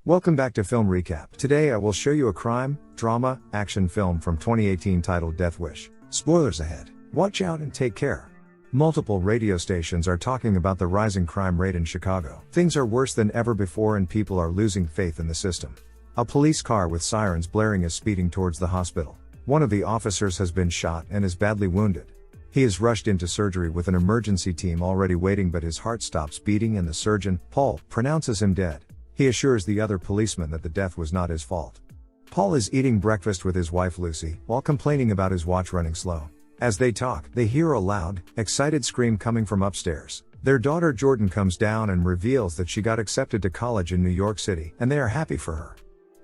Welcome back to Film Recap. Today I will show you a crime, drama, action film from 2018 titled Death Wish. Spoilers ahead. Watch out and take care. Multiple radio stations are talking about the rising crime rate in Chicago. Things are worse than ever before and people are losing faith in the system. A police car with sirens blaring is speeding towards the hospital. One of the officers has been shot and is badly wounded. He is rushed into surgery with an emergency team already waiting, but his heart stops beating and the surgeon, Paul, pronounces him dead. He assures the other policeman that the death was not his fault. Paul is eating breakfast with his wife Lucy, while complaining about his watch running slow. As they talk, they hear a loud, excited scream coming from upstairs. Their daughter Jordan comes down and reveals that she got accepted to college in New York City, and they are happy for her.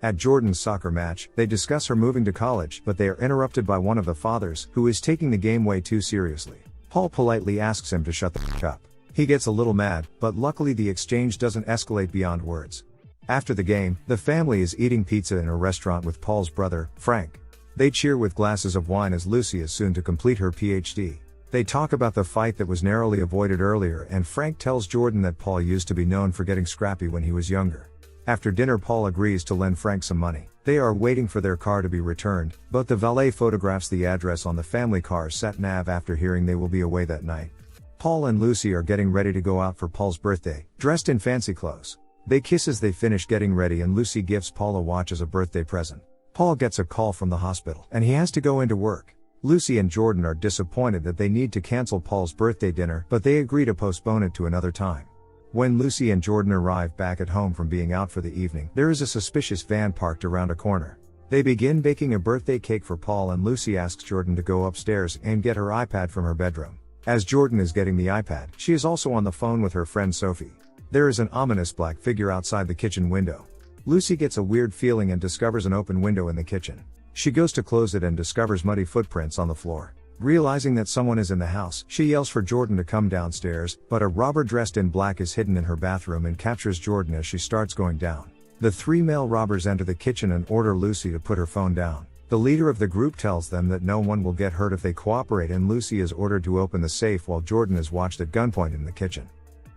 At Jordan's soccer match, they discuss her moving to college, but they are interrupted by one of the fathers, who is taking the game way too seriously. Paul politely asks him to shut the f*** up. He gets a little mad, but luckily the exchange doesn't escalate beyond words. After the game, the family is eating pizza in a restaurant with Paul's brother, Frank. They cheer with glasses of wine as Lucy is soon to complete her PhD. They talk about the fight that was narrowly avoided earlier, and Frank tells Jordan that Paul used to be known for getting scrappy when he was younger. After dinner, Paul agrees to lend Frank some money. They are waiting for their car to be returned, but the valet photographs the address on the family car's sat-nav after hearing they will be away that night. Paul and Lucy are getting ready to go out for Paul's birthday, dressed in fancy clothes. They kiss as they finish getting ready and Lucy gives Paul a watch as a birthday present. Paul gets a call from the hospital, and he has to go into work. Lucy and Jordan are disappointed that they need to cancel Paul's birthday dinner, but they agree to postpone it to another time. When Lucy and Jordan arrive back at home from being out for the evening, there is a suspicious van parked around a corner. They begin baking a birthday cake for Paul and Lucy asks Jordan to go upstairs and get her iPad from her bedroom. As Jordan is getting the iPad, she is also on the phone with her friend Sophie. There is an ominous black figure outside the kitchen window. Lucy gets a weird feeling and discovers an open window in the kitchen. She goes to close it and discovers muddy footprints on the floor. Realizing that someone is in the house, she yells for Jordan to come downstairs, but a robber dressed in black is hidden in her bathroom and captures Jordan as she starts going down. The three male robbers enter the kitchen and order Lucy to put her phone down. The leader of the group tells them that no one will get hurt if they cooperate, and Lucy is ordered to open the safe while Jordan is watched at gunpoint in the kitchen.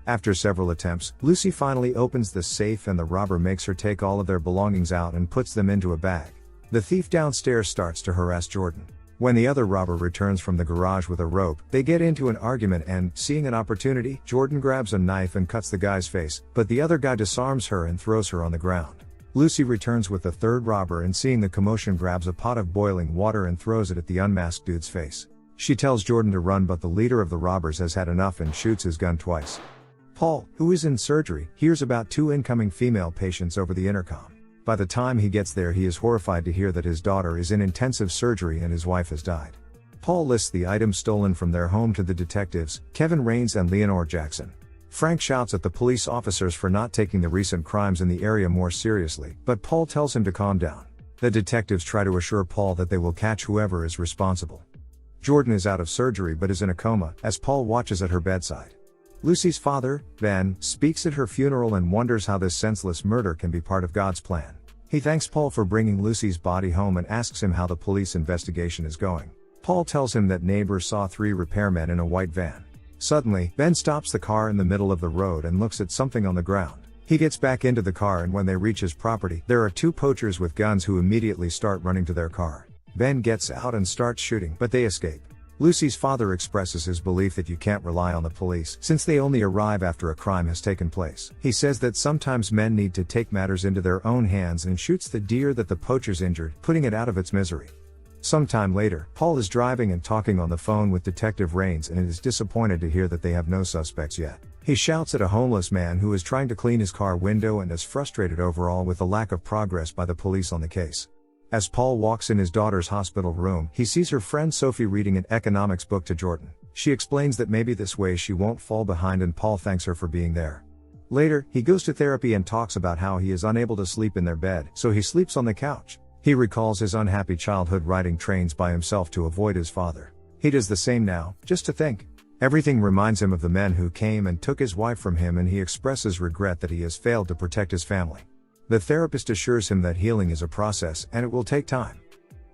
After several attempts, Lucy finally opens the safe and the robber makes her take all of their belongings out and puts them into a bag. The thief downstairs starts to harass Jordan. When the other robber returns from the garage with a rope, they get into an argument and, seeing an opportunity, Jordan grabs a knife and cuts the guy's face, but the other guy disarms her and throws her on the ground. Lucy returns with the third robber and, seeing the commotion, grabs a pot of boiling water and throws it at the unmasked dude's face. She tells Jordan to run, but the leader of the robbers has had enough and shoots his gun twice. Paul, who is in surgery, hears about two incoming female patients over the intercom. By the time he gets there, he is horrified to hear that his daughter is in intensive surgery and his wife has died. Paul lists the items stolen from their home to the detectives, Kevin Raines and Leonore Jackson. Frank shouts at the police officers for not taking the recent crimes in the area more seriously, but Paul tells him to calm down. The detectives try to assure Paul that they will catch whoever is responsible. Jordan is out of surgery but is in a coma, as Paul watches at her bedside. Lucy's father, Ben, speaks at her funeral and wonders how this senseless murder can be part of God's plan. He thanks Paul for bringing Lucy's body home and asks him how the police investigation is going. Paul tells him that neighbors saw three repairmen in a white van. Suddenly, Ben stops the car in the middle of the road and looks at something on the ground. He gets back into the car, and when they reach his property, there are two poachers with guns who immediately start running to their car. Ben gets out and starts shooting, but they escape. Lucy's father expresses his belief that you can't rely on the police, since they only arrive after a crime has taken place. He says that sometimes men need to take matters into their own hands and shoots the deer that the poachers injured, putting it out of its misery. Sometime later, Paul is driving and talking on the phone with Detective Raines and is disappointed to hear that they have no suspects yet. He shouts at a homeless man who is trying to clean his car window and is frustrated overall with the lack of progress by the police on the case. As Paul walks in his daughter's hospital room, he sees her friend Sophie reading an economics book to Jordan. She explains that maybe this way she won't fall behind, and Paul thanks her for being there. Later, he goes to therapy and talks about how he is unable to sleep in their bed, so he sleeps on the couch. He recalls his unhappy childhood riding trains by himself to avoid his father. He does the same now, just to think. Everything reminds him of the men who came and took his wife from him, and he expresses regret that he has failed to protect his family. The therapist assures him that healing is a process and it will take time.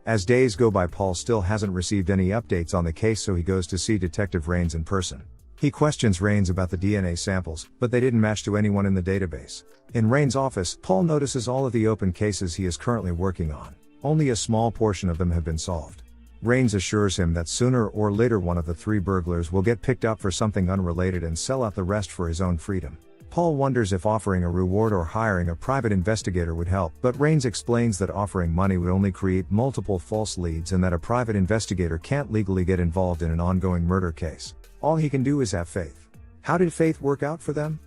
As days go by, Paul still hasn't received any updates on the case, so he goes to see Detective Raines in person. He questions Rains about the DNA samples, but they didn't match to anyone in the database. In Rains' office, Paul notices all of the open cases he is currently working on. Only a small portion of them have been solved. Rains assures him that sooner or later one of the 3 burglars will get picked up for something unrelated and sell out the rest for his own freedom. Paul wonders if offering a reward or hiring a private investigator would help, but Rains explains that offering money would only create multiple false leads and that a private investigator can't legally get involved in an ongoing murder case. All he can do is have faith. How did faith work out for them?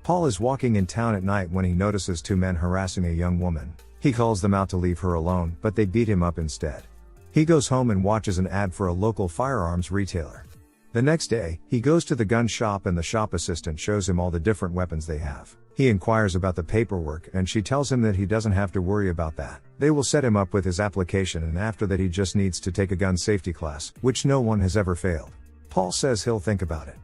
Paul is walking in town at night when he notices 2 men harassing a young woman. He calls them out to leave her alone, but they beat him up instead. He goes home and watches an ad for a local firearms retailer. The next day, he goes to the gun shop and the shop assistant shows him all the different weapons they have. He inquires about the paperwork and she tells him that he doesn't have to worry about that. They will set him up with his application and after that he just needs to take a gun safety class, which no one has ever failed. Paul says he'll think about it.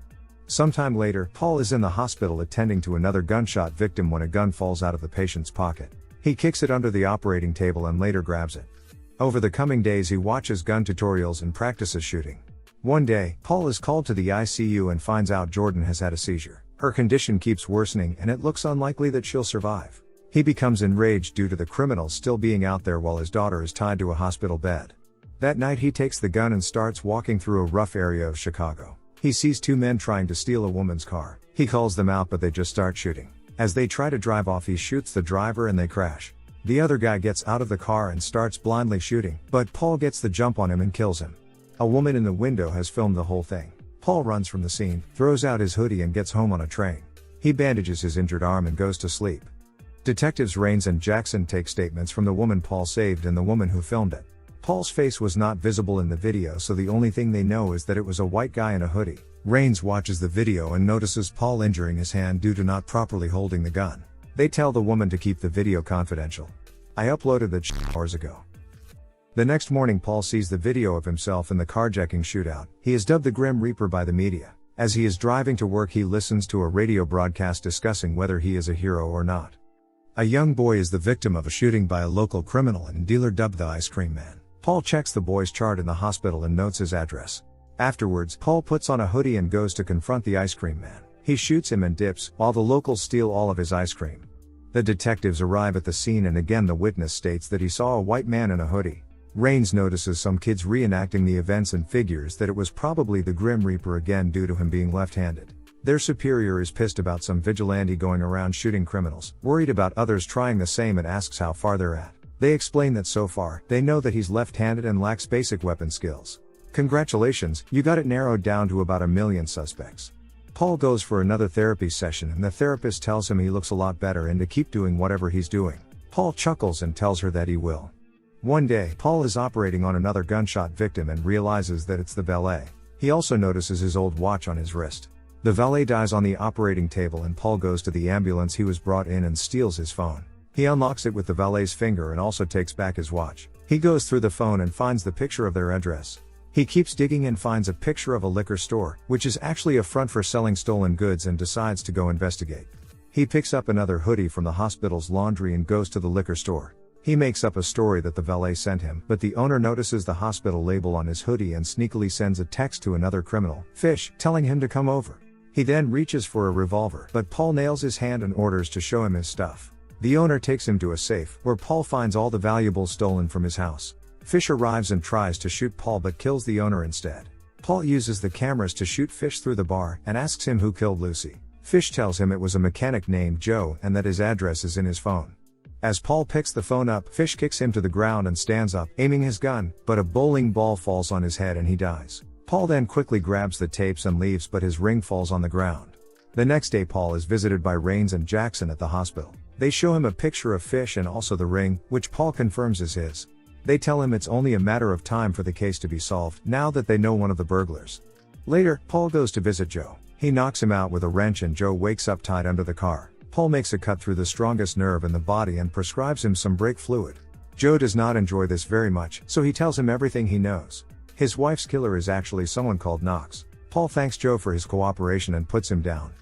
Sometime later, Paul is in the hospital attending to another gunshot victim when a gun falls out of the patient's pocket. He kicks it under the operating table and later grabs it. Over the coming days he watches gun tutorials and practices shooting. One day, Paul is called to the ICU and finds out Jordan has had a seizure. Her condition keeps worsening and it looks unlikely that she'll survive. He becomes enraged due to the criminals still being out there while his daughter is tied to a hospital bed. That night he takes the gun and starts walking through a rough area of Chicago. He sees 2 men trying to steal a woman's car. He calls them out but they just start shooting. As they try to drive off he shoots the driver and they crash. The other guy gets out of the car and starts blindly shooting, but Paul gets the jump on him and kills him. A woman in the window has filmed the whole thing. Paul runs from the scene, throws out his hoodie and gets home on a train. He bandages his injured arm and goes to sleep. Detectives Rains and Jackson take statements from the woman Paul saved and the woman who filmed it. Paul's face was not visible in the video, so the only thing they know is that it was a white guy in a hoodie. Rains watches the video and notices Paul injuring his hand due to not properly holding the gun. They tell the woman to keep the video confidential. I uploaded that hours ago. The next morning Paul sees the video of himself in the carjacking shootout. He is dubbed the Grim Reaper by the media. As he is driving to work he listens to a radio broadcast discussing whether he is a hero or not. A young boy is the victim of a shooting by a local criminal and dealer dubbed the Ice Cream Man. Paul checks the boy's chart in the hospital and notes his address. Afterwards, Paul puts on a hoodie and goes to confront the Ice Cream Man. He shoots him and dips, while the locals steal all of his ice cream. The detectives arrive at the scene and again the witness states that he saw a white man in a hoodie. Rains notices some kids reenacting the events and figures that it was probably the Grim Reaper again due to him being left-handed. Their superior is pissed about some vigilante going around shooting criminals, worried about others trying the same and asks how far they're at. They explain that so far, they know that he's left-handed and lacks basic weapon skills. Congratulations, you got it narrowed down to about 1 million suspects. Paul goes for another therapy session and the therapist tells him he looks a lot better and to keep doing whatever he's doing. Paul chuckles and tells her that he will. One day, Paul is operating on another gunshot victim and realizes that it's the valet. He also notices his old watch on his wrist. The valet dies on the operating table and Paul goes to the ambulance he was brought in and steals his phone. He unlocks it with the valet's finger and also takes back his watch. He goes through the phone and finds the picture of their address. He keeps digging and finds a picture of a liquor store, which is actually a front for selling stolen goods, and decides to go investigate. He picks up another hoodie from the hospital's laundry and goes to the liquor store. He makes up a story that the valet sent him, but the owner notices the hospital label on his hoodie and sneakily sends a text to another criminal, Fish, telling him to come over. He then reaches for a revolver, but Paul nails his hand and orders to show him his stuff. The owner takes him to a safe, where Paul finds all the valuables stolen from his house. Fish arrives and tries to shoot Paul but kills the owner instead. Paul uses the cameras to shoot Fish through the bar and asks him who killed Lucy. Fish tells him it was a mechanic named Joe and that his address is in his phone. As Paul picks the phone up, Fish kicks him to the ground and stands up, aiming his gun, but a bowling ball falls on his head and he dies. Paul then quickly grabs the tapes and leaves, but his ring falls on the ground. The next day Paul is visited by Rains and Jackson at the hospital. They show him a picture of Fish and also the ring, which Paul confirms is his. They tell him it's only a matter of time for the case to be solved, now that they know one of the burglars. Later, Paul goes to visit Joe. He knocks him out with a wrench and Joe wakes up tied under the car. Paul makes a cut through the strongest nerve in the body and prescribes him some brake fluid. Joe does not enjoy this very much, so he tells him everything he knows. His wife's killer is actually someone called Knox. Paul thanks Joe for his cooperation and puts him down.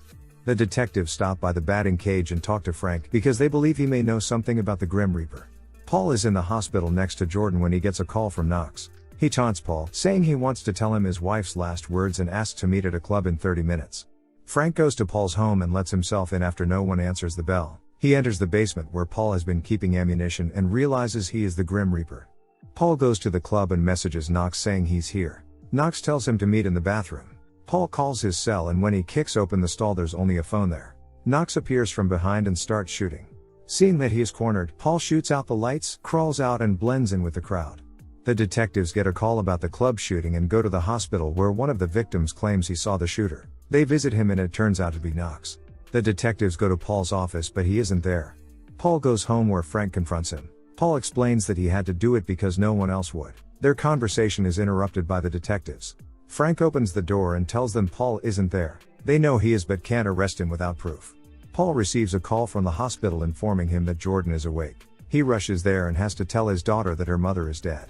The detectives stop by the batting cage and talk to Frank because they believe he may know something about the Grim Reaper. Paul is in the hospital next to Jordan when he gets a call from Knox. He taunts Paul, saying he wants to tell him his wife's last words and asks to meet at a club in 30 minutes. Frank goes to Paul's home and lets himself in after no one answers the bell. He enters the basement where Paul has been keeping ammunition and realizes he is the Grim Reaper. Paul goes to the club and messages Knox saying he's here. Knox tells him to meet in the bathroom. Paul calls his cell, and when he kicks open the stall there's only a phone there. Knox appears from behind and starts shooting. Seeing that he is cornered, Paul shoots out the lights, crawls out and blends in with the crowd. The detectives get a call about the club shooting and go to the hospital where one of the victims claims he saw the shooter. They visit him and it turns out to be Knox. The detectives go to Paul's office but he isn't there. Paul goes home where Frank confronts him. Paul explains that he had to do it because no one else would. Their conversation is interrupted by the detectives. Frank opens the door and tells them Paul isn't there. They know he is but can't arrest him without proof. Paul receives a call from the hospital informing him that Jordan is awake. He rushes there and has to tell his daughter that her mother is dead.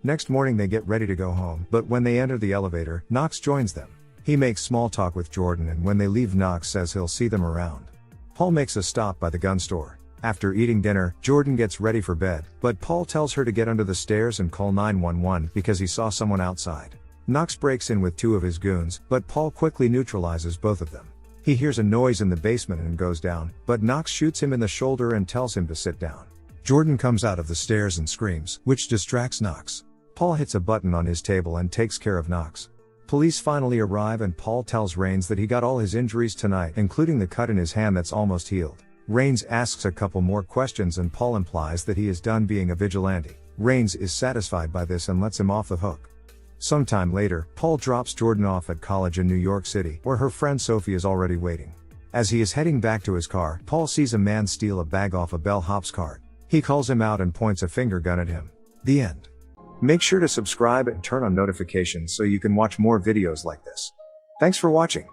Next morning they get ready to go home, but when they enter the elevator, Knox joins them. He makes small talk with Jordan, and when they leave Knox says he'll see them around. Paul makes a stop by the gun store. After eating dinner, Jordan gets ready for bed, but Paul tells her to get under the stairs and call 911 because he saw someone outside. Knox breaks in with two of his goons, but Paul quickly neutralizes both of them. He hears a noise in the basement and goes down, but Knox shoots him in the shoulder and tells him to sit down. Jordan comes out of the stairs and screams, which distracts Knox. Paul hits a button on his table and takes care of Knox. Police finally arrive and Paul tells Rains that he got all his injuries tonight, including the cut in his hand that's almost healed. Rains asks a couple more questions and Paul implies that he is done being a vigilante. Rains is satisfied by this and lets him off the hook. Sometime later, Paul drops Jordan off at college in New York City, where her friend Sophie is already waiting. As he is heading back to his car, Paul sees a man steal a bag off a bellhop's cart. He calls him out and points a finger gun at him. The end. Make sure to subscribe and turn on notifications so you can watch more videos like this. Thanks for watching.